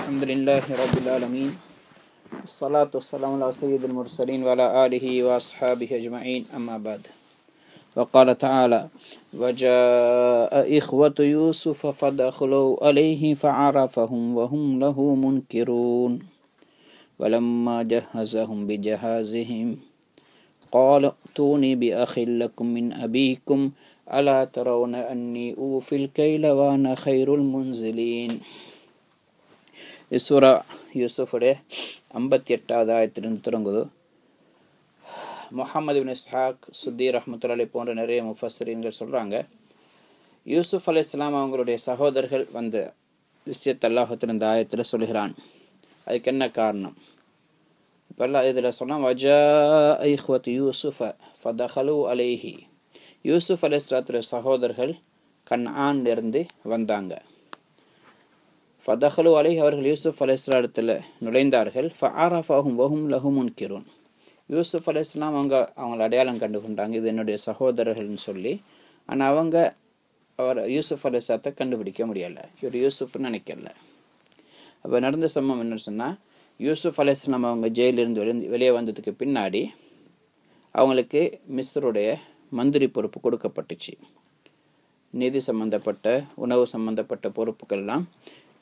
الحمد لله رب العالمين الصلاة والسلام على سيد المرسلين وعلى آله وأصحابه أجمعين أما بعد وقال تعالى وجاء إخوة يوسف فدخلوا عليه فعرفهم وهم له منكرون ولما جهزهم بجهازهم قال ائتوني بأخ لكم من أبيكم ألا ترون أني أوفي الكيل وأنا خير المنزلين. சூரா யூசுஃபுடைய 58வது ஆயத்திலிருந்து தொடங்குது. முஹம்மது பின் இஸ்ஹாக் சுத்தி ரஹ்மத்துல்லாஹி போன்ற நிறைய முஃபஸ்ஸிரீன்கள் சொல்கிறாங்க, யூசுஃப் அலைஹிஸ்ஸலாம் அவங்களுடைய சகோதரர்கள் வந்த விஷயத்தை அல்லாஹ் இந்த ஆயத்தில் சொல்கிறான். அதுக்கு என்ன காரணம்? இப்போல்லாம் இதில் சொன்னால் வஜாஅ இஹ்வத்து யூசுஃப ஃபதஹலு அலைஹி, யூசுஃப் அலைஹிஸ்ஸலாத்துடைய சகோதரர்கள் கன்ஆனிலிருந்து வந்தாங்க. ஃபதஹலு அலைஹி, அவர்கள் யூசுஃப் அலைஹிஸ்ஸலாத்தில் நுழைந்தார்கள். ஃபஅரஃபஹும் வஹும் லஹு முன்கிரூன், யூசுஃப் அலைஹிஸ்ஸலாம் அவங்கள அடையாளம் கண்டு கொண்டாங்க, இது என்னுடைய சகோதரர்கள்னு சொல்லி. ஆனால் அவர் யூசுஃப் அலைஹிஸ்ஸலாத்தை கண்டுபிடிக்க முடியலை, இவர் யூசுஃப்னு நினைக்கல. அப்போ நடந்த சம்பவம் என்னன்னு சொன்னால், யூசுஃப் அலைஹிஸ்ஸலாம் அவங்க ஜெயிலிருந்து வெளியே வந்ததுக்கு பின்னாடி அவங்களுக்கு மிஸ்ருடைய மந்திரி பொறுப்பு கொடுக்கப்பட்டுச்சு. நிதி சம்பந்தப்பட்ட உணவு சம்பந்தப்பட்ட பொறுப்புகள்லாம்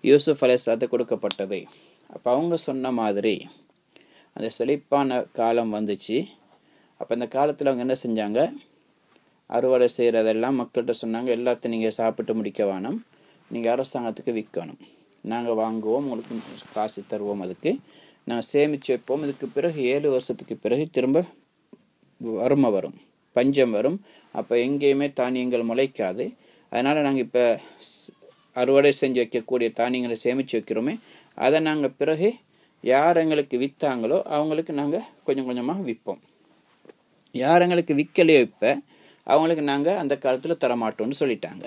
யூசுஃப் அலைஹிஸ்ஸலாத்துக்கு கொடுக்கப்பட்டது. அப்போ அவங்க சொன்ன மாதிரி அந்த செழிப்பான காலம் வந்துச்சு. அப்போ அந்த காலத்தில் அவங்க என்ன செஞ்சாங்க, அறுவடை செய்கிறதெல்லாம் மக்கள்கிட்ட சொன்னாங்க, எல்லாத்தையும் நீங்கள் சாப்பிட்டு முடிக்க வேணும், நீங்கள் அரசாங்கத்துக்கு விற்கணும், நாங்கள் வாங்குவோம், உங்களுக்கு காசு தருவோம், அதுக்கு நாங்கள் சேமித்து வைப்போம். இதுக்கு பிறகு 7 வருஷத்துக்கு பிறகு திரும்ப வறுமை வரும், பஞ்சம் வரும், அப்போ எங்கேயுமே தானியங்கள் முளைக்காது. அதனால் நாங்கள் இப்போ அறுவடை செஞ்சு வைக்கக்கூடிய தானியங்களை சேமித்து வைக்கிறோமே, அதை நாங்கள் பிறகு யார் எங்களுக்கு விற்றாங்களோ அவங்களுக்கு நாங்கள் கொஞ்சம் கொஞ்சமாக விற்போம், யார் எங்களுக்கு விற்கலையோ இப்போ அவங்களுக்கு நாங்கள் அந்த காலத்தில் தரமாட்டோம்னு சொல்லிட்டாங்க.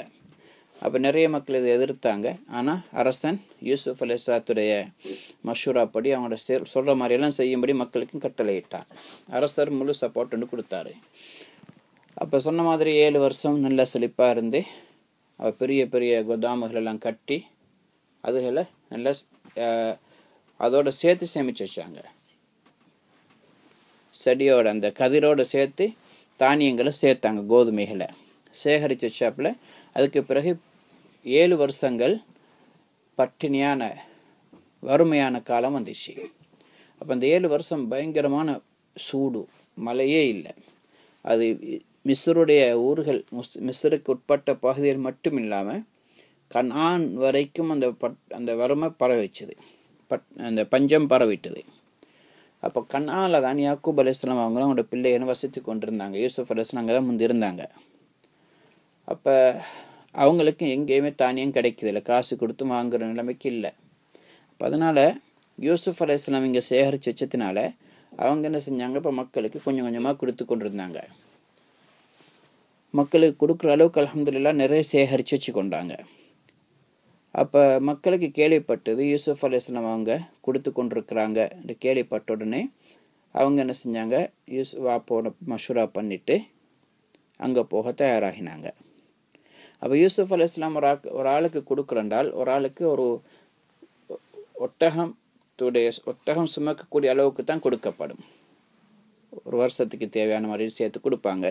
அப்போ நிறைய மக்கள் இதை எதிர்த்தாங்க. ஆனால் அரசன் யூசுஃப் அலைஹிஸ்ஸலாத்துடைய மஷூரா படி அவங்களோட சொல்கிற மாதிரியெல்லாம் செய்யும்படி மக்களுக்கும் கட்டளையிட்டான். அரசர் முழு சப்போர்ட் ஒன்று கொடுத்தாரு. அப்போ சொன்ன மாதிரி 7 வருஷம் நல்ல செழிப்பாக இருந்து பெரிய பெரிய கோதாமுகளெல்லாம் கட்டி அதுகளை நல்லா அதோட சேர்த்து சேமித்து வச்சாங்க. செடியோட அந்த கதிரோடு சேர்த்து தானியங்களை சேர்த்தாங்க, கோதுமைகளை சேகரித்து வச்சாப்புல. அதுக்கு பிறகு 7 வருஷங்கள் பட்டினியான வறுமையான காலம் வந்துச்சு. அப்போ அந்த 7 வருஷம் பயங்கரமான சூடு, மழையே இல்லை. அது மிஸ்ருடைய ஊர்கள், மிஸ்ருக்கு உட்பட்ட பகுதியில் மட்டும் இல்லாமல் கன்ஆன் வரைக்கும் அந்த வறுமை பரவிச்சுது, அந்த பஞ்சம் பரவிட்டது. அப்போ கன்ஆனில் தான் யாக்கூப் அலைஹிஸ்ஸலாம் அவங்களோட பிள்ளைகளும் வசித்து கொண்டிருந்தாங்க. யூசுஃப் அலைஹிஸ்ஸலாம் அங்கே தான் முந்தி இருந்தாங்க. அப்போ அவங்களுக்கு எங்கேயுமே தானியம் கிடைக்குதில்லை, காசு கொடுத்து வாங்குகிற நிலைமைக்கு இல்லை. அப்போ அதனால் யூசுஃப் அலைஹிஸ்ஸலாம் இங்கே சேகரித்து வச்சதுனால அவங்க என்ன செஞ்சாங்க, இப்போ மக்களுக்கு கொஞ்சம் கொஞ்சமாக கொடுத்து கொண்டிருந்தாங்க. மக்களுக்கு கொடுக்குற அளவுக்கு அல்ஹம்துலில்லாஹ் நிறைய சேகரித்து வச்சு கொண்டாங்க. அப்போ மக்களுக்கு கேள்விப்பட்டது யூசுஃப் அலைஹிஸ்ஸலாம் அவங்க கொடுத்து கொண்டிருக்கிறாங்க என்று கேள்விப்பட்ட உடனே அவங்க என்ன செஞ்சாங்க, வாப்போட மஷூரா பண்ணிவிட்டு அங்கே போக தயாராகினாங்க. அப்போ யூசுஃப் அலைஹிஸ்ஸலாம் ஒரு ஆளுக்கு கொடுக்குறண்டால் ஒரு ஆளுக்கு ஒரு ஒட்டகம் சுமக்கக்கூடிய அளவுக்கு தான் கொடுக்கப்படும். ஒரு வருஷத்துக்கு தேவையான மாதிரி சேர்த்து கொடுப்பாங்க.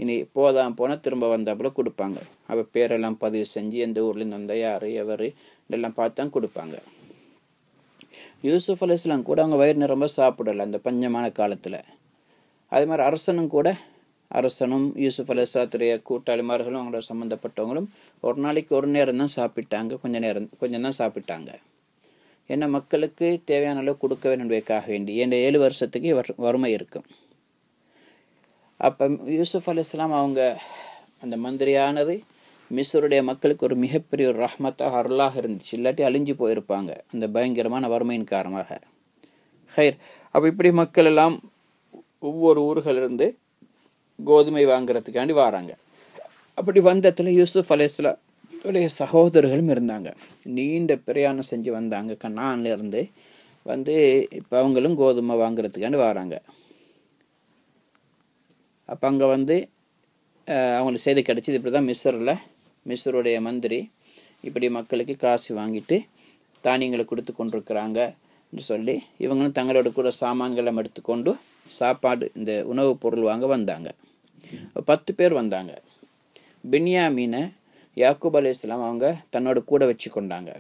இனி போனால் திரும்ப வந்தாப்புல கொடுப்பாங்க. அப்போ பேரெல்லாம் பதிவு செஞ்சு எந்த ஊர்லேருந்து வந்தால் யார் எவர் இதெல்லாம் பார்த்து தான் கொடுப்பாங்க. யூசுஃப் அலைஹிஸ்ஸலாம் கூட அவங்க வயிறு நிரம்ப சாப்பிடலை அந்த பஞ்சமான காலத்தில். அதே மாதிரி அரசனும் யூசுஃப் அலைஹிஸ்ஸலாத்துடைய கூட்டாளிமார்களும் அவங்களோட சம்மந்தப்பட்டவங்களும் ஒரு நாளைக்கு ஒரு நேரம் தான் சாப்பிட்டாங்க, கொஞ்சம் தான் சாப்பிட்டாங்க. ஏன்னா மக்களுக்கு தேவையான அளவு கொடுக்க வேண்டும்காக வேண்டி இந்த 7 வருஷத்துக்கு வறுமை இருக்கும். அப்போ யூசுஃப் அலைஹிஸ்ஸலாம் அவங்க அந்த மந்திரியானது மிஸ்ருடைய மக்களுக்கு ஒரு மிகப்பெரிய ஒரு ரஹ்மத்தாக அருளாக இருந்துச்சு, இல்லாட்டி அழிஞ்சு போயிருப்பாங்க அந்த பயங்கரமான வறுமையின் காரணமாக. அப்போ இப்படி மக்கள் எல்லாம் ஒவ்வொரு ஊர்களிலிருந்து கோதுமை வாங்குறதுக்காண்டி வராங்க. அப்படி வந்ததில் யூசுஃப் அலைஹிஸ்ஸலாம் சகோதரர்களும் இருந்தாங்க. நீண்ட பிரயாணம் செஞ்சு வந்தாங்க, கன்ஆன்லேருந்து இப்போ அவங்களும் கோதுமை வாங்குறதுக்காண்டி வராங்க. அப்போ அங்கே அவங்களுக்கு செய்தி கிடச்சிது, இப்படி தான் மிஸ்ருடைய மந்திரி இப்படி மக்களுக்கு காசு வாங்கிட்டு தானியங்களை கொடுத்து கொண்டிருக்கிறாங்க என்று சொல்லி இவங்களும் தங்களோட கூட சாமான்களை எடுத்துக்கொண்டு சாப்பாடு இந்த உணவுப் பொருள் வாங்க வந்தாங்க. 10 பேர் வந்தாங்க. பின்யாமீனை யாக்கூப் அலைஹிஸ்ஸலாம் அவங்க தன்னோட கூட வச்சு கொண்டாங்க.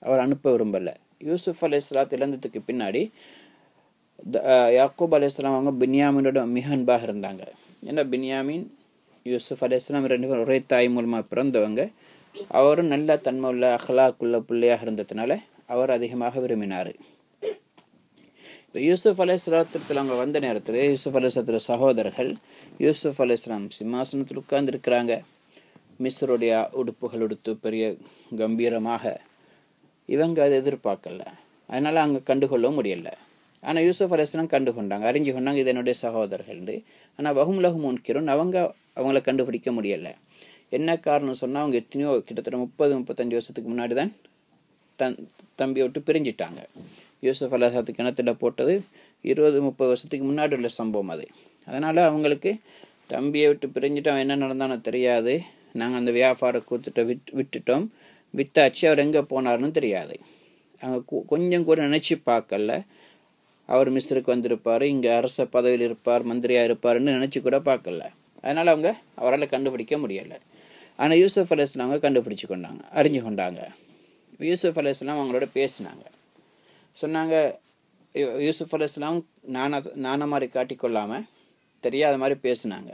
அவர் அனுப்ப விரும்பலை. யூசுப் அலைஹிஸ்ஸலாத் இழந்ததுக்கு பின்னாடி யாக்கூப் அலைஹிஸ்ஸலாம் அவங்க பின்யாமீனோட மிக அன்பாக இருந்தாங்க. ஏன்னா பின்யாமீன் யூசுப் அலைஹிஸ்ஸலாம் 2 பேரும் ஒரே தாய் மூலமாக பிறந்தவங்க. அவரும் நல்ல தன்மை உள்ள அஹ்லாக்குள்ள பிள்ளையாக இருந்ததுனால அவர் அதிகமாக விரும்பினார். இப்போ யூசுப் அலைஹிஸ்ஸலாத்தில் அவங்க வந்த நேரத்தில் யூசுப் அலைஹிஸ்ஸலாத்தோட சகோதரர்கள் யூசுப் அலைஹிஸ்ஸலாம் சிம்மாசனத்தில் உட்கார்ந்துருக்கிறாங்க. மிஸ்ருடைய உடுப்புகள் உடுத்து பெரிய கம்பீரமாக. இவங்க அதை எதிர்பார்க்கல, அதனால் அங்கே கண்டுகொள்ளவும் முடியலை. ஆனால் யூசுப் அலைஹிஸ்ஸலாம் கண்டுகொண்டாங்க, அறிஞ்சு கொண்டாங்க இது என்னுடைய சகோதரர்கள். ஆனால் வஹும் லஹு முன்கிரூன், அவங்கள கண்டுபிடிக்க முடியலை. என்ன காரணம் சொன்னால் அவங்க எத்தனையோ கிட்டத்தட்ட 30-35 வருஷத்துக்கு முன்னாடி தான் தம்பியை விட்டு பிரிஞ்சிட்டாங்க. யூசுப் அலைஹிஸ்ஸலாத்துக்கு கிணத்துல போட்டது 20-30 வருஷத்துக்கு முன்னாடி உள்ள சம்பவம் அது. அதனால் அவங்களுக்கு தம்பியை விட்டு பிரிஞ்சிட்டோம், என்ன நடந்தானோ தெரியாது. நாங்கள் அந்த வியாபார கூத்துட்ட விட்டுட்டோம், வித்தாச்சு, அவர் எங்கே போனார்னு தெரியாது. அவங்க கொஞ்சம் கூட நினச்சி பார்க்கல அவர் மிஸ்ருக்கு வந்திருப்பார், இங்கே அரச பதவியில் இருப்பார், மந்திரியாக இருப்பார்னு நினச்சி கூட பார்க்கல. அதனால் அவங்க அவரால் கண்டுபிடிக்க முடியலை. ஆனால் யூசுப் அலைஹிஸ்ஸலாம் அவங்க கண்டுபிடிச்சி கொண்டாங்க, அறிஞ்சு கொண்டாங்க. யூசுப் அலைஹிஸ்ஸலாம் அவங்களோட பேசினாங்க. சொன்னாங்க, யூசுப் அலைஹிஸ்ஸலாம் நானா மாதிரி காட்டிக்கொள்ளாமல் தெரியாத மாதிரி பேசினாங்க.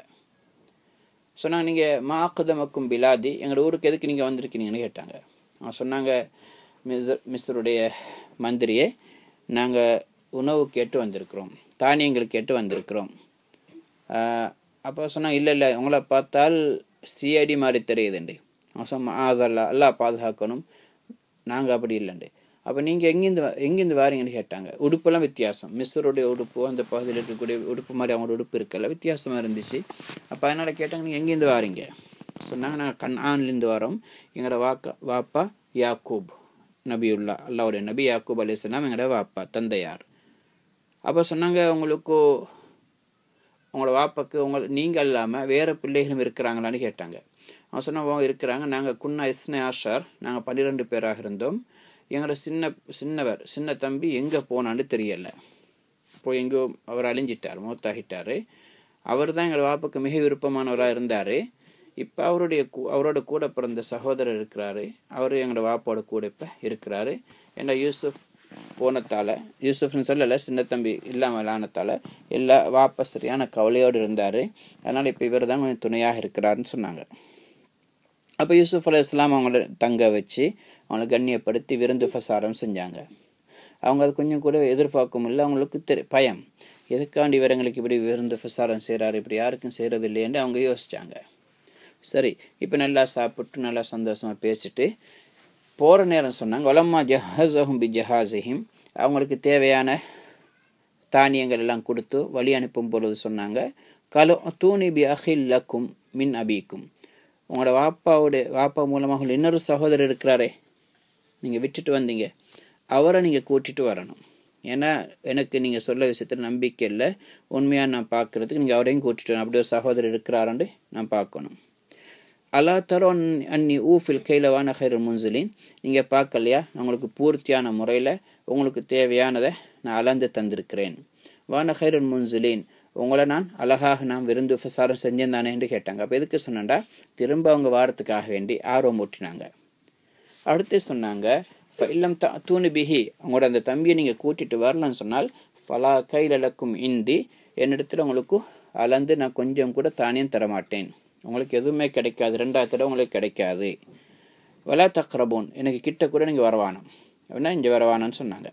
சொன்னாங்க, நீங்கள் மாக்குதமக்கும் பிலாதி, எங்களோட ஊருக்கு எதுக்கு நீங்கள் வந்திருக்கீங்கன்னு கேட்டாங்க. அவங்க சொன்னாங்க, மிஸ்ருடைய மந்திரியே, நாங்கள் உணவு கேட்டு வந்திருக்கிறோம், தானியங்கள் கேட்டு வந்திருக்கிறோம். அப்போ சொன்னாங்க, இல்லை உங்களை பார்த்தால் சிஐடி மாதிரி தெரியுதுண்டு. அவன் சொன்ன அதெல்லாம் எல்லாம் பாதுகாக்கணும், நாங்கள் அப்படி இல்லைண்டு. அப்போ நீங்கள் எங்கேருந்து வாரீங்கன்னு கேட்டாங்க. உடுப்பெல்லாம் வித்தியாசம், மிஸ்ருடைய உடுப்பு அந்த பகுதியில் இருக்கக்கூடிய உடுப்பு மாதிரி அவங்களோட உடுப்பு இருக்கல, வித்தியாசமாக இருந்துச்சு. அப்போ அதனால் கேட்டாங்க, நீங்கள் எங்கேருந்து வாரீங்க? சொன்னாங்க, நாங்கள் கன்ஆன்லேருந்து வரோம், எங்களோட வாப்பா யாக்கூப் நபியுல்லா, அல்லாவுடைய நபி யாக்கூப் அலைஹிஸ்ஸலாம் எங்களோட வாப்பா தந்தையார். அப்போ சொன்னாங்க, உங்களோட வாப்பாக்கு நீங்கள் இல்லாமல் வேறு பிள்ளைகளும் இருக்கிறாங்களான்னு கேட்டாங்க. அவன் சொன்னால் இருக்கிறாங்க, நாங்கள் குன்னா இஸ்னே ஆஷார், நாங்கள் 12 பேராக இருந்தோம். எங்களோட சின்ன தம்பி எங்கே போனான்னு தெரியலை, போய் எங்கேயோ அவர் அழிஞ்சிட்டார், மூத்தாகிட்டார். அவர் தான் எங்களோட வாப்புக்கு மிக விருப்பமானவராக இருந்தார். இப்போ அவரோட கூட பிறந்த சகோதரர் இருக்கிறாரு, அவர் எங்களோட வாப்போட கூட இப்போ இருக்கிறாரு. ஏன்னா யூசுப் போனத்தால், யூசுஃப்னு சொல்லலை, சின்ன தம்பி இல்லாமல் ஆனத்தால் எல்லா வாப்பா சரியான கவலையோடு இருந்தார். அதனால் இப்போ இவர் தான் கொஞ்சம் துணையாக இருக்கிறாருன்னு சொன்னாங்க. அப்போ யூசுப் அலைஹிஸ்ஸலாம் அவங்கள தங்க வச்சு அவங்கள கண்ணியப்படுத்தி விருந்து பிரசாரம் செஞ்சாங்க. அவங்க அது கொஞ்சம் கூட எதிர்பார்க்கவும் இல்லை, அவங்களுக்கு பயம், எதுக்காண்டி இவரங்களுக்கு இப்படி விருந்து பிரசாரம் செய்கிறாரு, இப்படி யாருக்கும் செய்கிறது இல்லையேன்னு அவங்க யோசித்தாங்க. சரி, இப்போ நல்லா சாப்பிட்டு நல்லா சந்தோஷமாக பேசிட்டு போகிற நேரம் சொன்னாங்க, வலம்மா ஜஹஸஹும் பி ஜஹாஸிஹிம், அவங்களுக்கு தேவையான தானியங்கள் எல்லாம் கொடுத்து வழி அனுப்பும் பொழுது சொன்னாங்க, கலோ தூணி பி அஹில் லக்கும் மின் அபீக்கும், உங்களோட வாப்பா மூலமாக இன்னொரு சகோதரர் இருக்கிறாரே, நீங்கள் விட்டுட்டு வந்தீங்க, அவரை நீங்கள் கூட்டிகிட்டு வரணும். ஏன்னா எனக்கு நீங்கள் சொல்ல விஷயத்தில் நம்பிக்கை இல்லை, உண்மையாக நான் பார்க்குறதுக்கு நீங்கள் அவரையும் கூட்டிகிட்டு வரணும், அப்படி ஒரு சகோதரர் இருக்கிறாருன்னு நான் பார்க்கணும். அல்லா தரோ அன்னி ஊஃபில் கைலவான ஹைரல் முன்சிலின், நீங்கள் பார்க்கலையா நான் உங்களுக்கு பூர்த்தியான முறையில் உங்களுக்கு தேவையானதை நான் அளந்து தந்திருக்கிறேன். வான ஹைரல் முன்சிலின், உங்களை நான் விருந்து பிரசாரம் செஞ்சேன் தானே என்று கேட்டாங்க. அப்போ எதுக்கு சொன்னாண்டா, திரும்ப அவங்க வாரத்துக்காக வேண்டி ஆர்வம் ஊட்டினாங்க. அடுத்து சொன்னாங்க, இல்லம் தூணு பிஹி, அவங்களோட அந்த தம்பியை நீங்கள் கூட்டிகிட்டு வரலன்னு சொன்னால், ஃபலா கைலக்கும் இந்தி, என்னிடத்தில் உங்களுக்கு அளந்து நான் கொஞ்சம் கூட தானியம் தரமாட்டேன், உங்களுக்கு எதுவுமே கிடைக்காது, 2வது தடவை உங்களுக்கு கிடைக்காது. வலா தக்ரபூன், எனக்கு கிட்ட கூட நீங்கள் வரவானம், அப்படின்னா இங்கே வரவானன்னு சொன்னாங்க.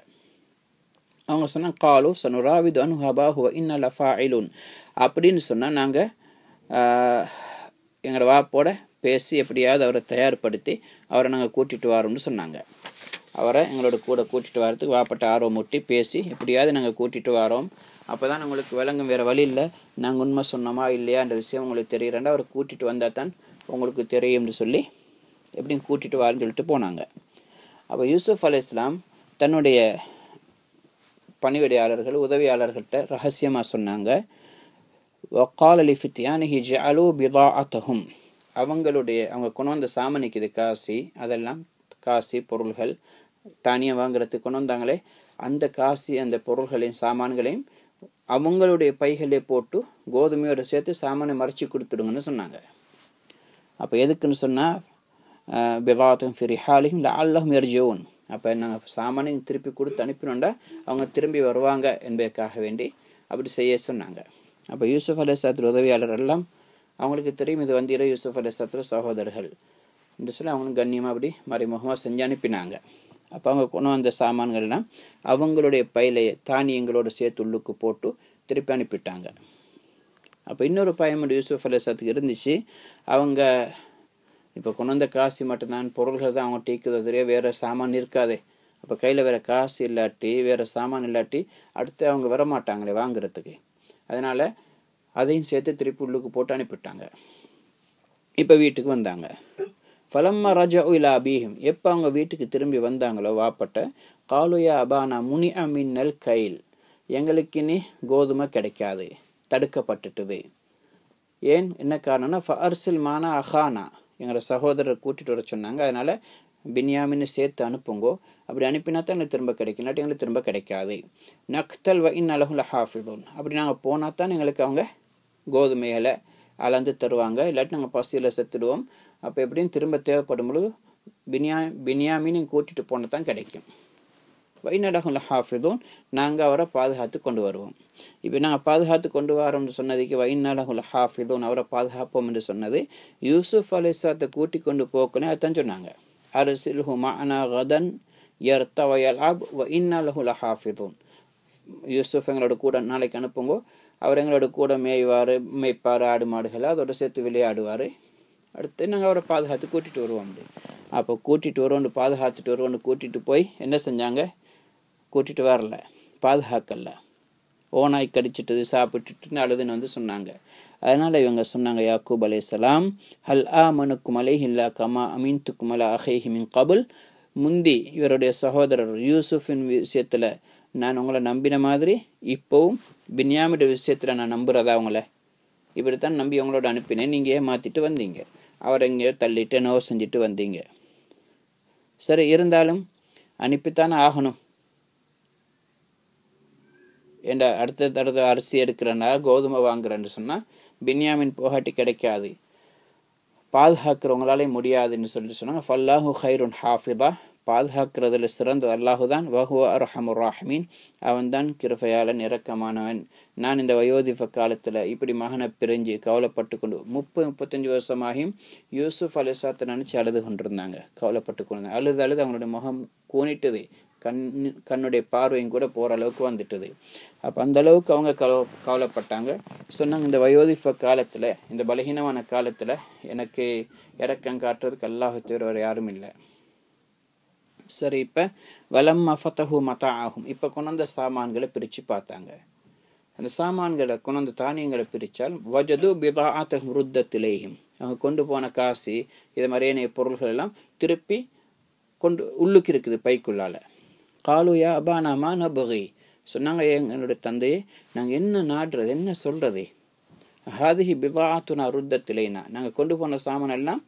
அவங்க சொன்னாங்க, காலு சனுராவிது அனுஹபாஹுவ இன்னல ஃபாயிலுன், அப்படின்னு சொன்னால் நாங்கள் எங்களோட வாப்போட பேசி எப்படியாவது அவரை தயார்படுத்தி அவரை நாங்கள் கூட்டிகிட்டு வரோம்னு சொன்னாங்க. அவரை எங்களோட கூட கூட்டிகிட்டு வரதுக்கு வாப்பட்ட ஆர்வம் முட்டி பேசி எப்படியாவது நாங்கள் கூட்டிகிட்டு வரோம், அப்போ தான் உங்களுக்கு விளங்கும், வேறு வழி இல்லை, நாங்கள் உண்மை சொன்னோமா இல்லையான்ற விஷயம் உங்களுக்கு தெரிகிறேன்டா, அவரை கூட்டிகிட்டு வந்தால் தான் உங்களுக்கு தெரியும்னு சொல்லி எப்படியும் கூட்டிகிட்டு வாருன்னு சொல்லிட்டு போனாங்க. அப்போ யூசுப் அலைஹிஸ்ஸலாம் தன்னுடைய பணிவிடையாளர்கள் உதவியாளர்கள்ட்ட ரகசியமாக சொன்னாங்க, வக்கால் அலி ஃபித்யானிஹி ஜஅலு பிதாஅத்தஹும், அவங்க கொண்டு வந்த சாமனிக்குது காசி, அதெல்லாம் காசி பொருள்கள் தானியம் வாங்குறதுக்கு கொண்டு வந்தாங்களே அந்த காசு அந்த பொருள்களையும் சாமான்களையும் அவங்களுடைய பைகளே போட்டு கோதுமையோட சேர்த்து சாமானை மறைச்சி கொடுத்துடுங்கன்னு சொன்னாங்க. அப்போ எதுக்குன்னு சொன்னால் பிலாத்தும் ஃபிரி ஹாலியும் லஅல்லஹும் யர்ஜிஊன். அப்போ நாங்கள் சாமானையும் திருப்பி கொடுத்து அனுப்பினோண்டா அவங்க திரும்பி வருவாங்க என்பதற்காக வேண்டி அப்படி செய்ய சொன்னாங்க. அப்போ யூசுப் அலைஹிஸ்ஸலாத்து உதவியாளர் எல்லாம் அவங்களுக்கு தெரியும் இது வந்து யூசுப் அலைஹிஸ்ஸலாத்து சகோதரர்கள் என்று சொல்லி அவங்களும் கண்ணியமாக அப்படி மறைமுகமாக செஞ்சு அனுப்பினாங்க. அப்போ அவங்க கொண்டு வந்த சாமான்கள்லாம் அவங்களுடைய பையிலையே தானியங்களோடு சேர்த்து உள்ளுக்கு போட்டு திருப்பி அனுப்பிட்டாங்க. அப்போ இன்னொரு பயம் யூசுப் அலைஹிஸ்ஸலாத்துக்கு இருந்துச்சு. அவங்க இப்போ கொண்டு வந்த காசு மட்டும்தான் பொருள்கள் தான் அவங்க டீக்குதோ தெரியா, வேறு சாமான் இருக்காதே. அப்போ கையில் வேறு காசு இல்லாட்டி வேறு சாமான் இல்லாட்டி அடுத்து அவங்க வரமாட்டாங்களே வாங்குறதுக்கு. அதனால் அதையும் சேர்த்து திருப்பி உள்ளுக்கு போட்டு அனுப்பிட்டாங்க. இப்போ வீட்டுக்கு வந்தாங்க. ஃபலம்மா ரஜஉ இலா அபீஹிம், எப்போ அவங்க வீட்டுக்கு திரும்பி வந்தாங்களோ வாப்பட்ட, காலு யா அபானா முனிஅ மின்னல் கைல், எங்களுக்கு இனி கோதுமை கிடைக்காது, தடுக்கப்பட்டுட்டுது. ஏன் என்ன காரணம்னா ஃபஅர்சில் மானா அஹானா, எங்களோட சகோதரர் கூட்டிகிட்டு வர சொன்னாங்க. அதனால் பின்யாமின்னு சேர்த்து அனுப்புங்கோ, அப்படி அனுப்பினா தான் எங்களுக்கு திரும்ப கிடைக்கும், இல்லாட்டி எங்களுக்கு திரும்ப கிடைக்காது. நக்தல் வ இன் அலஹு லஹாஃபிதுன், அப்படி நாங்கள் போனால் தான் எங்களுக்கு அவங்க கோதுமைகளை அளந்து தருவாங்க, இல்லாட்டி நாங்கள் பசியில் செத்துடுவோம். அப்போ எப்படியும் திரும்ப தேவைப்படும் பொழுது பின்யாமினையும் கூட்டிகிட்டு போனால் தான் கிடைக்கும். வைனலஹு லஹாஃபிதுன், நாங்கள் அவரை பாதுகாத்து கொண்டு வருவோம். இப்போ நாங்கள் பாதுகாத்து கொண்டு வரோம்னு சொன்னதுக்கு வைனலஹு லஹாஃபிதுன், அவரை பாதுகாப்போம் என்று சொன்னது யூசுப் அலைஹிஸ்ஸலாத்தை கூட்டி கொண்டு போக்கணும். அதுதான் சொன்னாங்க. அர்சில்ஹு மஅனா கதன் யர்த வ யல்அப் வ இன்னலஹு லஹாஃபிதுன், யூசுப் எங்களோட கூட நாளைக்கு அனுப்புங்கோ, அவர் எங்களோட கூட மேய்ப்பார் ஆடு மாடுகளை, அதோட சேர்த்து விளையாடுவார். அடுத்து நாங்கள் அவரை பாதுகாத்து கூட்டிகிட்டு வருவோம். அப்போ கூட்டிகிட்டு வருவோன்னு பாதுகாத்துட்டு வருவோன்னு கூட்டிகிட்டு போய் என்ன செஞ்சாங்க, கூட்டிகிட்டு வரல, பாதுகாக்கல, ஓனாய் கடிச்சிட்டது சாப்பிட்டுட்டுன்னு அழுதுன்னு வந்து சொன்னாங்க. அதனால் இவங்க சொன்னாங்க யாக்கூப் அலைஹிஸ்ஸலாம், ஹல் ஆமனுக்கும் அலைஹி இல்லா கமா அமீன்துக்கும் அலா அஹீஹி மின் கபுல், முந்தி இவருடைய சகோதரர் யூசுஃபின் விஷயத்தில் நான் உங்களை நம்பின மாதிரி இப்போவும் பின்யாமிட விஷயத்தில் நான் நம்புகிறதா உங்களை இப்படித்தான் நம்பி உங்களோட அனுப்பினேன். நீங்கள் ஏமாற்றிட்டு வந்தீங்க, அவரை எங்கேயோ தள்ளிட்டு நோ செஞ்சுட்டு வந்தீங்க. சரி, இருந்தாலும் அனுப்பித்தானே ஆகணும். ஏண்டா அடுத்த அரிசி எடுக்கிறேன்னா கோதுமை வாங்குறேன்னு சொன்னால் பின்யாமின் போகாட்டி கிடைக்காது, பாதுகாக்கிறவங்களாலே முடியாதுன்னு சொன்னாங்க. ஃபல்லாஹு ஹைருன் ஹாஃபிதா, பாதுகாக்கிறதுல சிறந்தது அல்லாஹுதான். வஹுவ அர்ஹமுர் ராஹிமீன், அவன்தான் கிருபையாளன் இரக்கமானவன். நான் இந்த வயோதிப காலத்தில் இப்படி மகனை பிரிஞ்சு கவலைப்பட்டு கொண்டு 30-35 வருஷமாகியும் யூசுப் அலைஹிஸ்ஸலாத்தை நினச்சி அழுது கொண்டிருந்தாங்க, கவலைப்பட்டு கொண்டு அழுது அவங்களுடைய முகம் கூனிட்டுது, கண்ணுடைய பார்வையும் கூட போகிற அளவுக்கு வந்துட்டுது. அப்போ அந்த அளவுக்கு அவங்க கவலைப்பட்டாங்க. சொன்னாங்க இந்த வயோதிப காலத்தில், இந்த பலகீனமான காலத்தில் எனக்கு இறக்கம் காட்டுறதுக்கு அல்லாஹ் தவிர வேறு யாரும் இல்லை. சரி, இப்போ வலம்மா ஃபதஹு மதாஅஹும், இப்போ கொண்டு சாமான்களை பிரித்து பார்த்தாங்க. அந்த சாமான்களை கொண்டு தானியங்களை பிரித்தால் வஜது பிதாஅத்தஹும் ருத்தத் இலைஹிம், அவங்க கொண்டு போன காசு இது மாதிரியான பொருள்கள் எல்லாம் திருப்பி கொண்டு உள்ளுக்கு இருக்குது பைக்குள்ளால். காலு யா அபானா மா நபகி, சொன்னாங்க எங்களுடைய தந்தையே நாங்கள் என்ன நாடுறது, என்ன சொல்கிறது, ஹாதிஹி பிதாஅத்துனா ருத்தத் இலைனா, நாங்கள் கொண்டு போன சாமான் எல்லாம்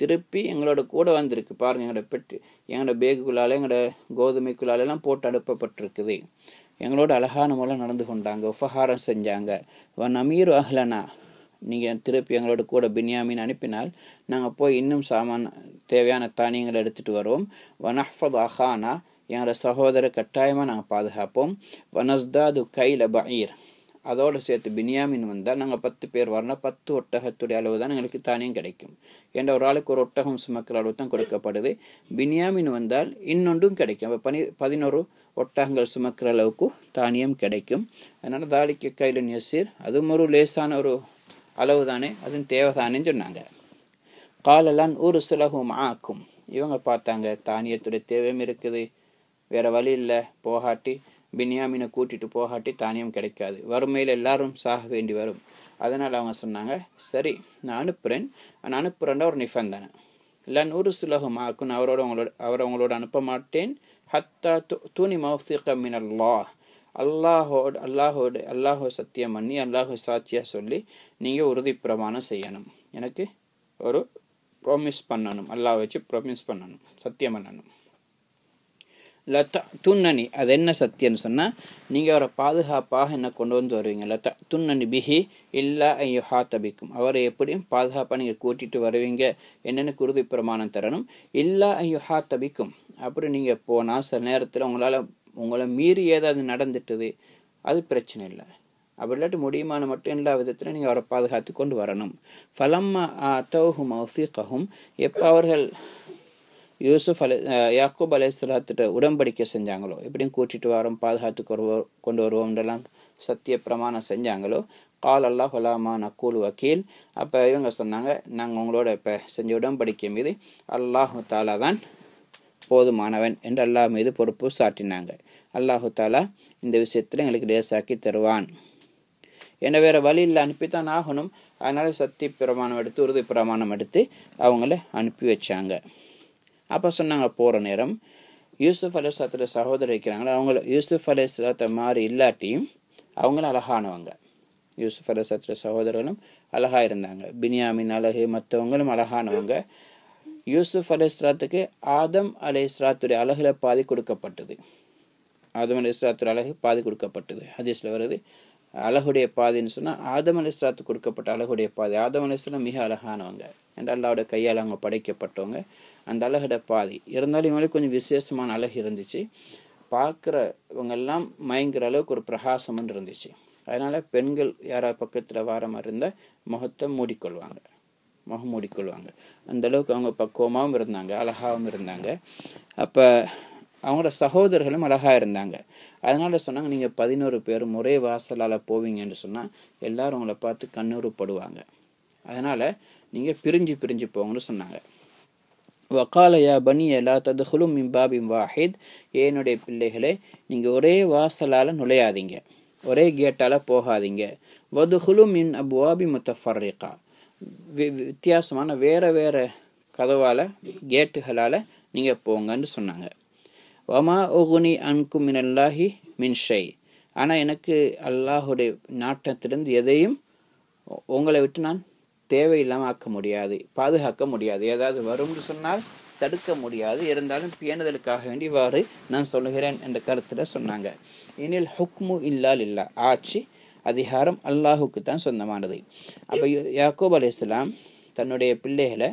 திருப்பி எங்களோட கூட வந்திருக்கு பாருங்கள், எங்களோட பெட்டு எங்களோட பேகுக்குள்ளால் எங்களோட கோதுமைக்குள்ளாலெல்லாம் போட்டு அனுப்பப்பட்டிருக்குது. எங்களோட அழகான மூலம் நடந்து கொண்டாங்க, உபகாரம் செஞ்சாங்க. வ நமீர் அஹ்லனா, நீங்கள் திருப்பி எங்களோட கூட பின்யாமின் அனுப்பினால் நாங்கள் போய் இன்னும் சாமான் தேவையான தானியங்களை எடுத்துகிட்டு வருவோம். வனஹ்ஃபத் அஹானா, எங்களோட சகோதர கட்டாயமாக நாங்கள் பாதுகாப்போம். வனஸ்தாது கைல பஈர், அதோடு சேர்த்து பின்யாமின் வந்தால் நாங்கள் 10 பேர் வரணும், 10 ஒட்டகத்துடைய அளவு தான் எங்களுக்கு தானியம் கிடைக்கும். ஏன்னா ஒரு ஆளுக்கு ஒரு ஒட்டகம் சுமக்கிற அளவு தான் கொடுக்கப்படுது. பின்யாமின் வந்தால் இன்னொன்றும் கிடைக்கும், 11 ஒட்டகங்கள் சுமக்கிற அளவுக்கு தானியம் கிடைக்கும். அதனால் தாலிக்கு கைலன் யசீர், அதுவும் ஒரு லேசான ஒரு அளவு தானே, அதுவும் தேவைதானேன்னு சொன்னாங்க. காலலான் ஒரு சிலகும் ஆக்கும், இவங்க பார்த்தாங்க தானியத்துடைய தேவையும் இருக்குது, வேறு வழி இல்லை, போகாட்டி பின்யாமினை கூட்டிகிட்டு போகாட்டி தானியம் கிடைக்காது, வறுமையில் எல்லாரும் சாக வேண்டி வரும். அதனால் அவங்க சொன்னாங்க சரி நான் அனுப்புகிறேன், நான் அனுப்புகிறேன்னா ஒரு நிபந்தனை, இல்லை 100 சுலகம் ஆக்கும், அவரை உங்களோட அனுப்ப மாட்டேன். ஹத்தா தூணி மௌசிக மின் அல்லாஹோ சத்தியம் பண்ணி அல்லாஹோ சாட்சியாக சொல்லி நீங்கள் உறுதி பிரமாணம் செய்யணும், எனக்கு ஒரு ப்ராமிஸ் பண்ணணும், அல்லாஹ் வச்சு ப்ராமிஸ் பண்ணணும், சத்தியம் பண்ணணும். லத்த துன்னனி, அது என்ன சத்தியம்னு சொன்னால், நீங்கள் அவரை பாதுகாப்பாக என்ன கொண்டு வந்து வருவீங்க. லத்த துன்னனி பிஹி இல்லா ஐயோ ஹாத்தபிக்கும், அவரை எப்படியும் பாதுகாப்பாக நீங்கள் கூட்டிகிட்டு வருவீங்க என்னென்னு குருதி பிரமாணம் தரணும். இல்லா ஐயோ ஹாத்தபிக்கும், அப்படி நீங்கள் போனால் சில நேரத்தில் உங்களை மீறி ஏதாவது நடந்துட்டுது, அது பிரச்சனை இல்லை. அப்படி இல்லாட்டி முடியுமான மட்டும் எல்லா விதத்திலும் நீங்கள் அவரை பாதுகாத்து கொண்டு வரணும். ஃபலம்மா ஆத்தௌஹும் மௌசிகஹும், எப்போ அவர்கள் யாக்கூப் அலைஹிஸ்ஸலாத்திட்ட உடன்படிக்கை செஞ்சாங்களோ, எப்படியும் கூட்டிட்டு வரோம் பாதுகாத்து கொண்டு வருவோம்ன்றெல்லாம் சத்திய பிரமாணம் செஞ்சாங்களோ, கால் அல்லாஹ் ஹலாமா நக்கூல் வக்கீல், அப்போ இவங்க சொன்னாங்க, நாங்கள் உங்களோட இப்போ செஞ்ச உடன்படிக்கை மீது அல்லாஹு தாலா தான் போதுமானவன் என்று அல்லாஹ் மீது பொறுப்பு சாட்டினாங்க. அல்லாஹு தாலா இந்த விஷயத்தில் எங்களுக்கு லேசாக்கி தருவான், என்ன வேறு வழி இல்லை, அனுப்பித்தான் ஆகணும். அதனால் சத்திய பிரமாணம் எடுத்து உறுதி பிரமாணம் எடுத்து அவங்கள அனுப்பி வச்சாங்க. அப்போ சொன்னாங்க, போகிற நேரம் யூசுப் அலைஹிஸ்ஸலாத்தோட சகோதரர் இருக்கிறாங்களே, அவங்கள யூசுப் அலைஹிஸ்ஸலாத்தை மாதிரி இல்லாட்டியும் அவங்களும் அழகானவங்க. யூசுப் அலைஹிஸ்ஸலாத்தோட சகோதரர்களும் அழகாக இருந்தாங்க. பின்யாமின் அழகு, மற்றவங்களும் அழகானவங்க. யூசுப் அலைஹிஸ்ஸலாத்துக்கு ஆதம் அலைஹிஸ்ஸலாத்துடைய அழகுல பாதி கொடுக்கப்பட்டது. ஆதம் அலைஹிஸ்ஸலாத்துடைய அழகு பாதி கொடுக்கப்பட்டது. ஹதீஸில் வருது, அழகுடைய பாதின்னு சொன்னால் ஆதம் அலைஹிஸ்ஸலாத்துக்கு கொடுக்கப்பட்ட அழகுடைய பாதி. ஆதம் அலைஹிஸ்ஸலாம் மிக அழகானவங்க, என்ற அல்லாஹ்வுடைய கையால் அவங்க படைக்கப்பட்டவங்க. அந்த அழகுடைய பாதி இருந்தாலும் இவங்களுக்கு கொஞ்சம் விசேஷமான அழகு இருந்துச்சு. பார்க்குறவங்கெல்லாம் மயங்கிற அளவுக்கு ஒரு பிரகாசம்னு இருந்துச்சு. அதனால் பெண்கள் யாராவது பக்கத்தில் வார மாதிரி இருந்தால் முகம் மூடிக்கொள்வாங்க. அந்த அளவுக்கு அவங்க பக்குவமாகவும் இருந்தாங்க, அழகாகவும் இருந்தாங்க. அப்போ அவங்களோட சகோதரர்களும் அழகாக இருந்தாங்க. அதனால் சொன்னாங்க, நீங்கள் 11 பேரும் ஒரே வாசலால் போவீங்கன்னு சொன்னால் எல்லாரும் உங்களை பார்த்து கண்ணூறுப்படுவாங்க. அதனால் நீங்கள் பிரிஞ்சு போங்கன்னு சொன்னாங்க. வக்கால யா பனி லா தத்ஹுலு மின் பாபின் வாஹித், என்னுடைய பிள்ளைகளே நீங்கள் ஒரே வாசலால் நுழையாதீங்க, ஒரே கேட்டால் போகாதீங்க. வதுஹுலு மின் அப்வாபி முத்தஃபர்ரிகா, வித்தியாசமான வேறு கதவால் கேட்டுகளால் நீங்கள் போங்கன்னு சொன்னாங்க. வமா உகுனி அன்கு மினல்லாஹி மின் ஷை, ஆனால் எனக்கு அல்லாஹுடைய நாட்டத்திலிருந்து எதையும் உங்களை விட்டு நான் தேவையில்லாமல் ஆக்க முடியாது, பாதுகாக்க முடியாது. ஏதாவது வரும்னு சொன்னால் தடுக்க முடியாது, இருந்தாலும் பேணுதலுக்காக வேண்டி இவ்வாறு நான் சொல்லுகிறேன் என்ற கருத்தில் சொன்னாங்க. இனில் ஹுக்மு இல்லா லில்லா, ஆட்சி அதிகாரம் அல்லாஹுக்கு தான் சொந்தமானது. அப்போ யாக்கூப் அலைஹிஸ்ஸலாம் தன்னுடைய பிள்ளைகளை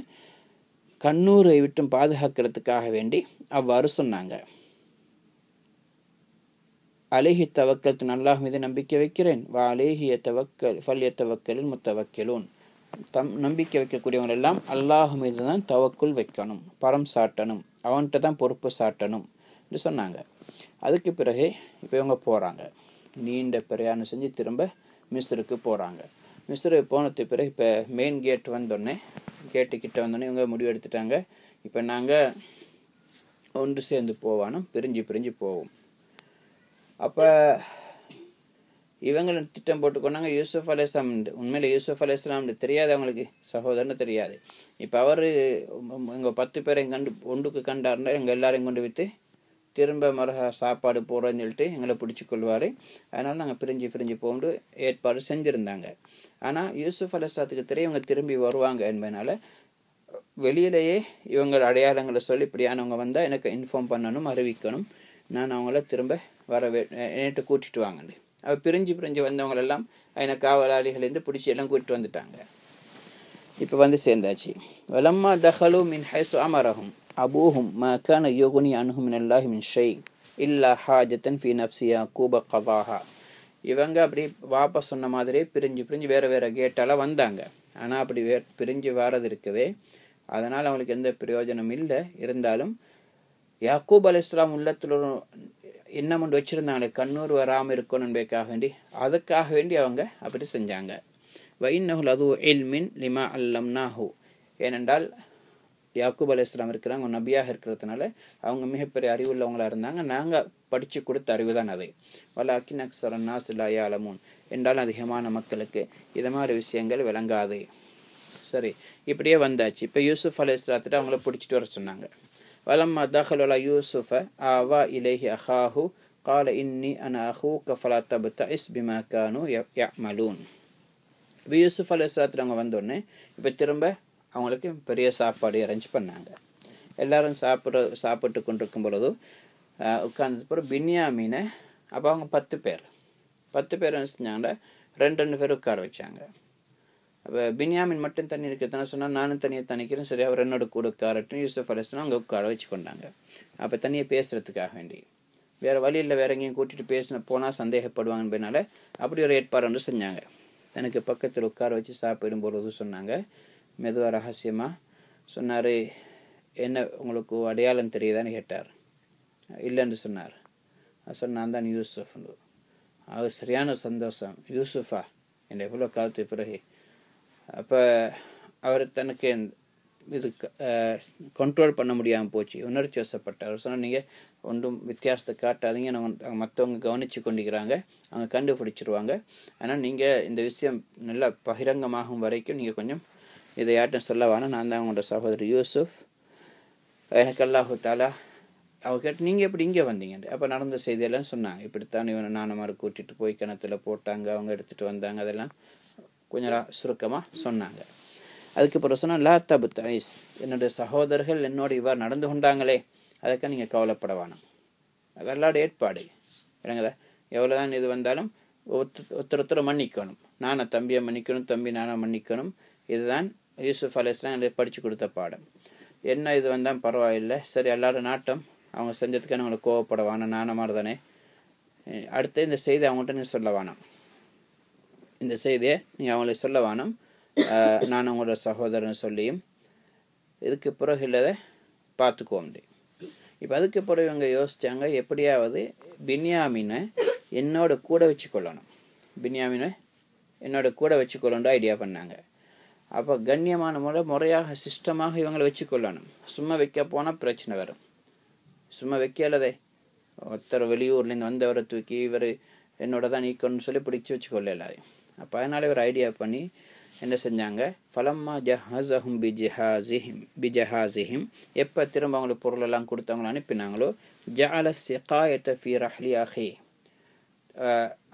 கண்ணூரை விட்டும் பாதுகாக்கிறதுக்காக வேண்டி அவ்வாறு சொன்னாங்க. அலைஹி தவக்கல், அல்லாஹ் மீது நம்பிக்கை வைக்கிறேன். வா அலைஹி யதவக்கல் ஃபல்யதவக்கலில் முத்தவக்கிலூன், நம்பிக்கை வைக்கக்கூடியவங்க எல்லாம் அல்லாஹ் மீது தான் தவக்குல் வைக்கணும், பரம் சாட்டணும், அவன்கிட்ட தான் பொறுப்பு சாட்டணும் என்று சொன்னாங்க. அதுக்கு பிறகு இப்போ இவங்க போகிறாங்க, நீண்ட பிரயாணம் செஞ்சு திரும்ப மிஸ்ருக்கு போகிறாங்க. மிஸ்ருக்கு போனதுக்கு பிறகு இப்போ மெயின் கேட் கேட்டுக்கிட்ட வந்தோடனே இவங்க முடிவு எடுத்துட்டாங்க, இப்போ நாங்கள் ஒன்று சேர்ந்து போவானோம், பிரிஞ்சு போவோம். அப்போ இவங்களும் திட்டம் போட்டுக்கொண்டாங்க. யூசுப் அலைஹிஸ்ஸலாம் உண்மையிலே யூசுப் அலைஹிஸ்ஸலாம் தெரியாது, அவங்களுக்கு சகோதரன்னு தெரியாது. இப்போ அவர் எங்கள் 10 பேரை ஒன்றுக்கு கண்டாருன்னா எங்கள் எல்லாரையும் கொண்டு வைத்து திரும்ப சாப்பாடு போடுறோன்னு சொல்லிட்டு எங்களை பிடிச்சி கொள்வார். அதனால் நாங்கள் பிரிஞ்சு போகும்போது ஏற்பாடு செஞ்சுருந்தாங்க. ஆனால் யூசுப் அலைஹிஸ்ஸலாத்துக்கு தெரியும் இவங்க திரும்பி வருவாங்க என்பதனால வெளியிலேயே இவங்க அடையாளங்களை சொல்லி, இப்படியானவங்க வந்தால் எனக்கு இன்ஃபார்ம் பண்ணணும், அறிவிக்கணும், நான் அவங்கள திரும்ப நேற்று கூட்டிட்டு வாங்கண்டு. அவ பிரிஞ்சு வந்தவங்களெல்லாம் அதில் காவலாளிகளிருந்து பிடிச்சி எல்லாம் கூட்டிட்டு வந்துட்டாங்க. இப்போ வந்து சேர்ந்தாச்சு. வலம்மா தஹலு மின் ஹைசு அமரஹும் அபூஹும் மா கான யுக்னி அன்ஹு மினல்லாஹி மின் ஷை இல்லா ஹாஜத்தன் ஃபி நஃப்ஸி யாக்கூப கதாஹா. இவங்க அப்படி வாபஸ் சொன்ன மாதிரியே பிரிஞ்சு வேறு கேட்டால வந்தாங்க. ஆனால் அப்படி பிரிஞ்சு வாரது இருக்குதே, அதனால் அவங்களுக்கு எந்த பிரயோஜனம் இல்லை. இருந்தாலும் யாக்கூப் அலைஹிஸ்ஸலாம் உள்ளத்தில் ஒரு எண்ணம் ஒன்று வச்சுருந்தாங்களே, கண்ணூர் வராமல் இருக்கணும் என்பதற்காக வேண்டி, அதுக்காக வேண்டி அவங்க அப்படி செஞ்சாங்க. வைன்னஹுல் அது இல்மின் லிமா அல்லம்னாஹு, ஏனென்றால் யாக்கூப் அலைஹிஸ்ஸலாம் இருக்கிறாங்க, நபியாக இருக்கிறதுனால அவங்க மிகப்பெரிய அறிவுள்ளவங்களாக இருந்தாங்க. நாங்கள் படித்து கொடுத்த அறிவு தான் அது. வலாக்கின் அக்ஸரன் நாஸ் லா யஅலமூன், என்றால் அதிகமான மக்களுக்கு இது மாதிரி விஷயங்கள் விளங்காது. சரி, இப்படியே வந்தாச்சு. இப்போ யூசுப் அலைஹிஸ்ஸலாத்திட்ட அவங்கள பிடிச்சிட்டு வர சொன்னாங்க. வலம்மா தஹலு யூசுஃப ஆவா இலைஹி அஹாஹு கால இன்னி அன அஹூக ஃபலா தப்தஇஸ் பிமா கானூ யஅமலூன். இப்போ யூசுப் அலைஹிஸ்ஸலாத்திட்ட அவங்க வந்தோடனே இப்போ திரும்ப அவங்களுக்கு பெரிய சாப்பாடு அரேஞ்ச் பண்ணாங்க. எல்லாரும் சாப்பிட்டு கொண்டிருக்கும் பொழுது உட்கார்ந்தது பிறகு பின்யாமீனை அப்போ அவங்க 10 பேர் என்ன செஞ்சாங்கன்னா 2 பேர் உட்கார வச்சாங்க. அப்போ பின்யாமின் மட்டும் தண்ணி இருக்கிறதுனா சொன்னால் நானும் தண்ணியை தணிக்கிறேன், சரி அவர் என்னோட கூட உட்காரட்டும் யூசுப் அலைஹிஸ்ஸலாம் அங்கே உட்கார வச்சு கொண்டாங்க. அப்போ தண்ணியை பேசுகிறதுக்காக வேண்டி வேறு வழியில் வேற எங்கேயும் கூட்டிகிட்டு போனால் சந்தேகப்படுவாங்கன்றனால அப்படி ஒரு ஏற்பாடு ஒன்று செஞ்சாங்க. தனக்கு பக்கத்தில் உட்கார வச்சு சாப்பிடும் பொழுது சொன்னாங்க, மெதுவாக ரகசியமாக சொன்னார், என்ன உங்களுக்கு அடையாளம் தெரியுதான்னு கேட்டார். இல்லைன்னு சொன்னார். சொன்னான் தான் யூசுஃப்னு. அவர் சரியான சந்தோஷம், யூசுஃபா என்ற எவ்வளோ காலத்துக்கு பிறகு. அப்போ அவர் தனக்கு இது கண்ட்ரோல் பண்ண முடியாமல் போச்சு, உணர்ச்சி வசப்பட்டார். அவர் சொன்னால் நீங்கள் ஒன்றும் வித்தியாசத்தை காட்டாதீங்க, மற்றவங்க கவனித்து கொண்டிருக்கிறாங்க, அவங்க கண்டுபிடிச்சிருவாங்க, ஆனால் நீங்கள் இந்த விஷயம் நல்லா பகிரங்கமாகும் வரைக்கும் நீங்கள் கொஞ்சம் இதை யார்ட்டும் சொல்ல வேணாம், நான் தான் அவங்களோட சகோதரி யூசுஃப், எனக்கு அல்லாஹு தாலா. அவர் கேட்டு நீங்கள் எப்படி இங்கே வந்தீங்க? அப்போ நடந்த செய்தியெல்லாம் சொன்னாங்க. இப்படித்தான் இவனை நானமாரி கூட்டிகிட்டு போய் கிணத்துல போட்டாங்க, அவங்க எடுத்துகிட்டு வந்தாங்க, அதெல்லாம் கொஞ்சம் சுருக்கமாக சொன்னாங்க. அதுக்கு பிறகு சொன்னால், லா தபுத் ஐஸ், என்னுடைய சகோதரர்கள் என்னோட இவ்வாறு நடந்து கொண்டாங்களே, அதுக்காக நீங்கள் கவலைப்பட வேணாம், அதெல்லாம் ஏற்பாடு இல்லைங்கதா. எவ்வளோதான் இது வந்தாலும் ஒருத்தரை மன்னிக்கணும், நானை தம்பியை மன்னிக்கணும், தம்பி நானை மன்னிக்கணும். இதுதான் யூசுப் அலைஹிஸ்ஸலாம் எனக்கு படித்து கொடுத்த பாடம். என்ன இது வந்தால் பரவாயில்லை, சரி எல்லாரும் நாட்டம் அவங்க செஞ்சதுக்கான அவங்களை கோவப்பட வேணாம், நானை மாதிரி தானே. அடுத்து இந்த செய்தி அவங்கள்ட்ட நீங்கள் சொல்ல வேணாம், இந்த செய்தியை நீங்கள் அவங்களுக்கு சொல்ல வேணாம், நான் அவங்களோட சகோதரன் சொல்லியும் இதுக்கு பிறகு இல்லாத பார்த்துக்குவோம். இப்போ அதுக்கு பிறகு இவங்க யோசித்தாங்க, எப்படியாவது பின்யாமினை என்னோட கூட வச்சுக்கொள்ளணும், பின்யாமினை என்னோட கூட வச்சுக்கொள்ளணும் ஐடியா பண்ணாங்க. அப்போ கண்ணியமான முறையாக சிஸ்டமாக இவங்களை வச்சுக்கொள்ளணும். சும்மா வைக்க போனால் பிரச்சனை வரும், சும்மா வைக்கலதே ஒருத்தர் வெளியூர்லேருந்து வந்தவரை தூக்கி இவர் என்னோட தான் நீக்கணும்னு சொல்லி பிடிச்சி வச்சுக்கொள்ள எல்லாரையும். அப்போ அதனால் இவர் ஐடியா பண்ணி என்ன செஞ்சாங்க, ஃபலம்மா ஜஹஸஹும் பிஜஹாஸிஹிம், எப்போ திரும்ப அவங்களுக்கு பொருளெல்லாம் கொடுத்தவங்களோ அனுப்பினாங்களோ, ஜஅல ஸிகாயத ஃபீ ரஹ்லி அஹி,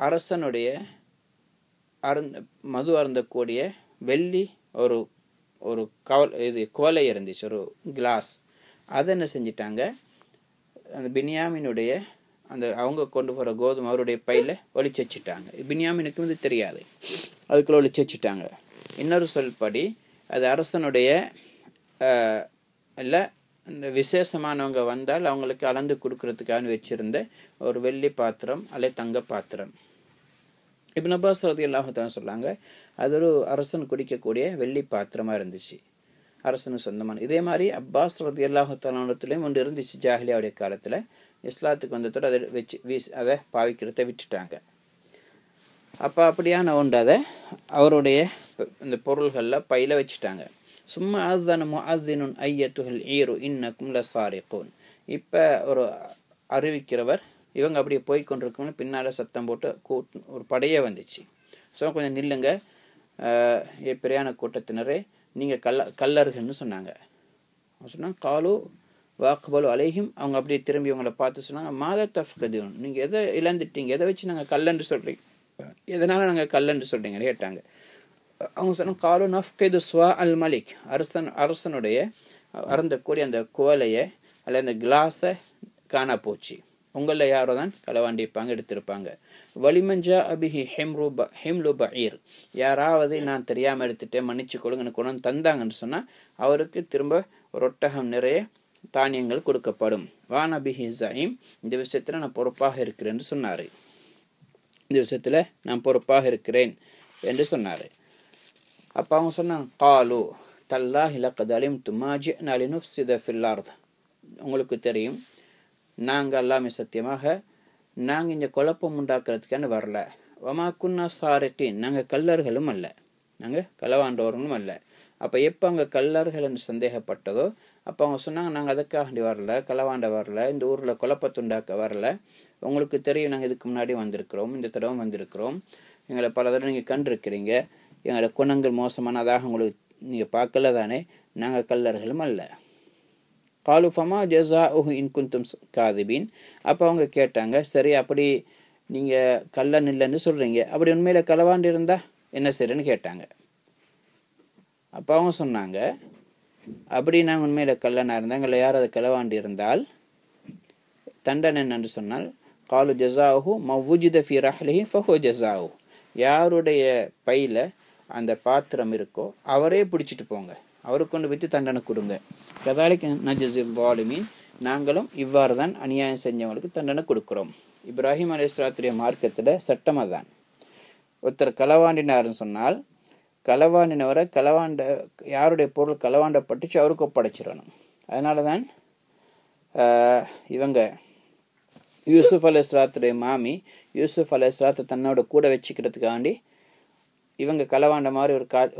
அரசனுடைய மது அருந்தக்கூடிய வெள்ளி ஒரு குவலை இருந்துச்சு, ஒரு கிளாஸ், அதை என்ன செஞ்சிட்டாங்க, அந்த பின்யாமினுடைய அந்த அவங்க கொண்டு போகிற கோதுமை அவருடைய பையில் ஒளிச்சு வச்சுட்டாங்க. பின்யாமினுக்கு வந்து தெரியாது, அதுக்குள்ளே ஒளிச்சு வச்சுட்டாங்க. இன்னொரு சொல்படி அது அரசனுடைய இல்லை இந்த விசேஷமானவங்க வந்தால் அவங்களுக்கு அளந்து கொடுக்கறதுக்காக வச்சுருந்த ஒரு வெள்ளி பாத்திரம் அல்லது தங்க பாத்திரம். இப்னு அப்பாஸ் ரலியல்லாஹு தஆலா சொன்னாங்க, அது ஒரு அரசன் குடிக்கக்கூடிய வெள்ளி பாத்திரமாக இருந்துச்சு, அரசனுக்கு சொந்தமான. இதே மாதிரி அப்பாஸ் ரலியல்லாஹு தஆலாவிடத்துலேயும் ஒன்று இருந்துச்சு ஜாஹிலியாவுடைய காலத்தில். இஸ்லாத்துக்கு வந்ததோடு அதை அதை பாவிக்கிறத விட்டுட்டாங்க. அப்போ அப்படியான ஒன்று அதை அவருடைய இந்த பொருள்களில் பையில் வச்சுட்டாங்க. சும்மா அதுதான முஅத்தினுன் ஐயத்துஹல் ஈரு இன்னக்கும் லசாரிகூன். இப்போ ஒரு அறிவிக்கிறவர் இவங்க அப்படியே போய் கொண்டிருக்கோம்னு பின்னால் சத்தம் போட்டு ஒரு படையே வந்துச்சு. ஸோ கொஞ்சம் நில்லுங்க, பிரயாண கூட்டத்தினரே, நீங்கள் கல்லர்கள்னு சொன்னாங்க. சொன்னாங்க காலு வாக்பலு அலைஹிம், அவங்க அப்படியே திரும்பி அவங்கள பார்த்து சொன்னாங்க, மாதா தஃப்கதூன், நீங்கள் எதை இழந்துட்டீங்க, எதை வச்சு நாங்கள் கல்லன்று சொல்கிறீங்க, எதனால் நாங்கள் கல்லன்று சொல்கிறீங்கன்னு கேட்டாங்க. அவங்க சொன்னாங்க காலு நஃப்கது ஸ்வா அல் மலிக், அரசனுடைய அருந்தக்கூடிய அந்த குவலையை அல்ல அந்த கிளாஸை காணா போச்சு, உங்களில் யாரோ தான் களவாண்டிப்பாங்க எடுத்திருப்பாங்க. வலிமஞ்சா அபிஹி ஹெம்லு பஈர், யாராவது நான் தெரியாமல் எடுத்துட்டேன் மன்னிச்சு கொடுங்கன்னு கொண்டு தந்தாங்கன்னு சொன்னால் அவருக்கு திரும்ப ஒரு ஒட்டகம் நிறைய தானியங்கள் கொடுக்கப்படும். வானபிஹி ஜயீம், இந்த விஷயத்தில் நான் பொறுப்பாக இருக்கிறேன் சொன்னார், இந்த விஷயத்தில் நான் பொறுப்பாக இருக்கிறேன் என்று சொன்னார். அப்போ அவங்க சொன்னாங்க காலு தல்லாஹி லக்கத் அலிம்து மா ஜிஅனா லினுஃப்ஸித ஃபில் அர்த், உங்களுக்கு தெரியும் நாங்கள் எல்லாமே சத்தியமாக நாங்கள் இங்கே குழப்பம் உண்டாக்குறதுக்கான வரல. வமா குன்னா சாரிகின், நாங்கள் கல்லர்களும் அல்ல, நாங்கள் களவாண்டவர்களும் அல்ல. அப்போ எப்போ அங்கே கல்லர்கள் என்று சந்தேகப்பட்டதோ அப்போ அவங்க சொன்னாங்க, நாங்கள் அதுக்காக வரல, களவாண்ட வரல, இந்த ஊரில் குழப்பத்துண்டாக்க வரல, உங்களுக்கு தெரியும் நாங்கள் இதுக்கு முன்னாடி வந்திருக்கிறோம், இந்த தடவை வந்திருக்கிறோம், எங்களை பல தடவை நீங்கள் கண்டிருக்கிறீங்க, எங்களோட குணங்கள் மோசமானதாக உங்களுக்கு நீங்கள் பார்க்கல தானே, நாங்கள் கல்லர்களும் அல்ல. காலு ஃபமா ஜஸாஉஹு இன் குன்தும் காதிபீன், அப்போ அவங்க கேட்டாங்க, சரி அப்படி நீங்கள் கல்லன் இல்லைன்னு சொல்கிறீங்க, அப்படி உண்மையில் களவாண்டு இருந்தால் என்ன சரின்னு கேட்டாங்க. அப்போ அவங்க சொன்னாங்க, அப்படி நாங்கள் உண்மையில் கல்லனாக இருந்தால் எங்களை யார் அதை களவாண்டு இருந்தால் தண்டனை என்று சொன்னால் காலு ஜஸாஹு மவுஜித ஃபி ரஹ்லிஹி ஃபஹு ஜஸாஹு, யாருடைய பையில அந்த பாத்திரம் இருக்கோ அவரே பிடிச்சிட்டு போங்க, அவருக்கு கொண்டு வைத்து தண்டனை கொடுங்க. கதாலிக்க நஜ்ஸில் ஸாலிமீன், நாங்களும் இவ்வாறு தான் அநியாயம் செஞ்சவங்களுக்கு தண்டனை கொடுக்குறோம். இப்ராஹிம் அலைஹிஸ்ஸலாத்துடைய மார்க்கத்தில் சட்டம் அதான். ஒருத்தர் களவாண்டினார்னு சொன்னால் களவாண்டினவரை யாருடைய பொருள் களவாண்டப்பட்டுச்சு அவருக்கு ஒப்படைச்சிடணும். அதனால தான் இவங்க யூசுப் அலைஹிஸ்ஸலாத்துடைய மாமி யூசுப் அலைஹிஸ்ஸலாத்தை தன்னோட கூட வச்சுக்கிறதுக்காண்டி இவங்க களவாண்ட மாதிரி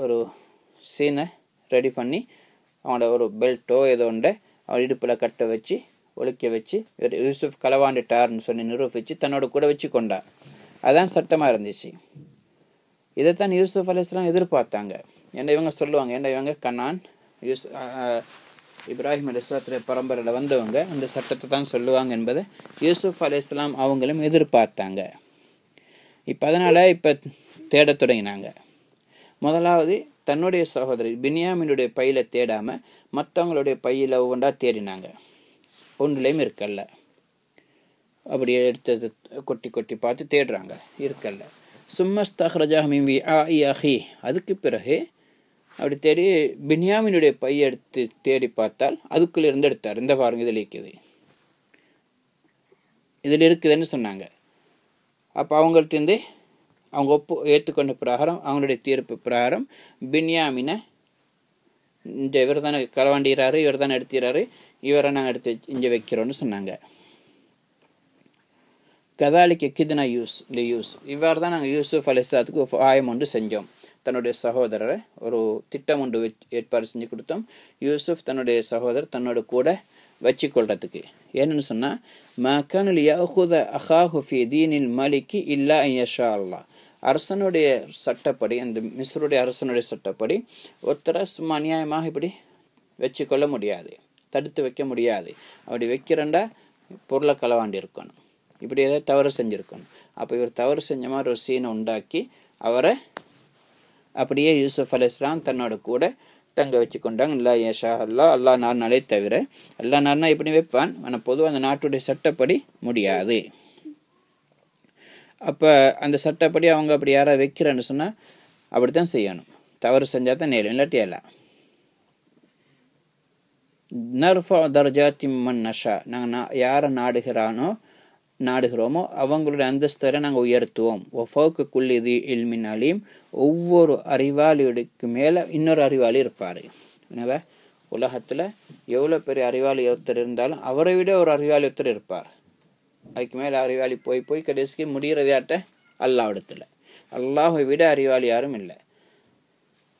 ஒரு சீனை ரெடி பண்ணி அவனோட ஒரு பெல்ட்டோ ஏதோ ஒன்றை அவன் இடுப்பில் கட்ட வச்சு ஒழிக்க வச்சு யூசுப் களவாண்டிட்டார்னு சொல்லி நிரூபித்து தன்னோட கூட வச்சு கொண்டார். அதான் சட்டமாக இருந்துச்சு. இதைத்தான் யூசுப் அலைஹிஸ்ஸலாம் எதிர்பார்த்தாங்க. ஏன்னா இவங்க சொல்லுவாங்க, ஏன்னா இவங்க கனான் இப்ராஹிம் அலைஹிஸ்ஸலாத்துடைய பரம்பரையில் வந்தவங்க அந்த சட்டத்தை தான் சொல்லுவாங்க என்பதை யூசுப் அலைஹிஸ்ஸலாம் அவங்களும் எதிர்பார்த்தாங்க. அதனால் இப்போ தேட தொடங்கினாங்க. முதலாவது தன்னுடைய சகோதரி பின்யாமினுடைய பையில தேடாமல் மற்றவங்களுடைய பையில் ஒவ்வொன்றா தேடினாங்க. ஒன்றுலையும் இருக்கல்ல. அப்படியே எடுத்தது கொட்டி கொட்டி பார்த்து தேடுறாங்க, இருக்கல்ல. சும்மஸ்தஹ்ரஜா மின் விஆஇ அஹி, அதுக்கு பிறகு அப்படி தேடி பின்யாமினுடைய பையை எடுத்து தேடி பார்த்தால் அதுக்குள்ள இருந்து எடுத்தார். இந்த பாருங்க, இதில் இருக்குது, இதில் இருக்குதுன்னு சொன்னாங்க. அப்போ அவங்கள்ட்டேருந்து அவங்க ஏற்றுக்கொண்ட பிரகாரம் அவங்களுடைய தீர்ப்பு பிரகாரம் பின்யாமினை இவர் தானே களவாண்டிறாரு, இவர் தானே எடுத்துறாரு, இவரை நாங்கள் எடுத்து இங்கே வைக்கிறோன்னு சொன்னாங்க. கதாலிக்கு கிதுனா யூஸ் இவ்வாறு தான் நாங்கள் யூசுப் அலைஹிஸ்ஸலாத்துக்கு ஆயம் ஒன்று செஞ்சோம். தன்னுடைய சகோதரரை ஒரு திட்டம் ஒன்று ஏற்பாடு செஞ்சு கொடுத்தோம். யூசுப் தன்னுடைய சகோதரர் தன்னோட கூட வச்சு கொள்றதுக்கு. ஏன்னு சொன்னால் மகானுல் யஅஹுத அஹாஹு ஃபி தீனில் மலிக்கி இல்லா இன்ஷா அல்லாஹ், அரசனுடைய சட்டப்படி, அந்த மிஸ்ருடைய அரசனுடைய சட்டப்படி ஒருத்தரை சும்மா அநியாயமாக இப்படி வச்சுக்கொள்ள முடியாது, தடுத்து வைக்க முடியாது. அப்படி வைக்கிறண்டா பொருளை களவாண்டி இருக்கணும், இப்படி ஏதாவது தவறு செஞ்சுருக்கணும். அப்போ இவர் தவறு செஞ்ச மாதிரி ஒரு சீனை உண்டாக்கி அவரை அப்படியே யூசுப் அலைஹிஸ்ஸலாம் தன்னோட கூட தங்க வச்சு கொண்டாங்க. இல்லா ஏஷா அல்லா நாள்னாலே தவிர, எல்லா நாள்னா எப்படி வைப்பான், ஆனால் பொதுவாக அந்த நாட்டுடைய சட்டப்படி முடியாது. அப்போ அந்த சட்டப்படி அவங்க அப்படி யாராவது வைக்கிறேன்னு சொன்னால் அப்படி தான் செய்யணும். தவறு செஞ்சால் தான் நேரும், இல்லாட்டி எல்லாம். நர்ஃபா தர்ஜாத்தி மன் நஷா, நாங்கள் யாரை நாடுகிறோமோ அவங்களுடைய அந்தஸ்தரை நாங்கள் உயர்த்துவோம். ஒஃபோக்கு குல்லிதி இல்மின் அலீம், ஒவ்வொரு அறிவாளியுடைக்கு மேலே இன்னொரு அறிவாளி இருப்பார். என்னதா உலகத்தில் எவ்வளோ பெரிய அறிவாளி ஒருத்தர் இருந்தாலும் அவரை விட ஒரு அறிவாளி ஒருத்தர் இருப்பார். அதுக்கு மேலே அறிவாளி போய் கடைசிக்கு முடிகிறதாட்ட அல்லாஹ்விடத்தில். அல்லாஹை விட அறிவாளி யாரும் இல்லை.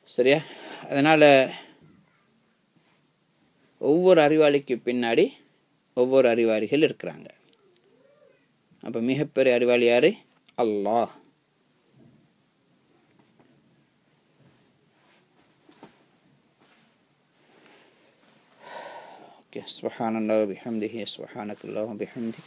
சரியா? அதனால் ஒவ்வொரு அறிவாளிக்கு பின்னாடி ஒவ்வொரு அறிவாளிகள் இருக்கிறாங்க. அப்போ மிகப்பெரிய அறிவாளி யாரு? அல்லாஹ். ஓகே, சுப்ஹானல்லாஹ் பிஹம்திஹி, சுப்ஹானக்கல்லாஹு பிஹம்திஹி.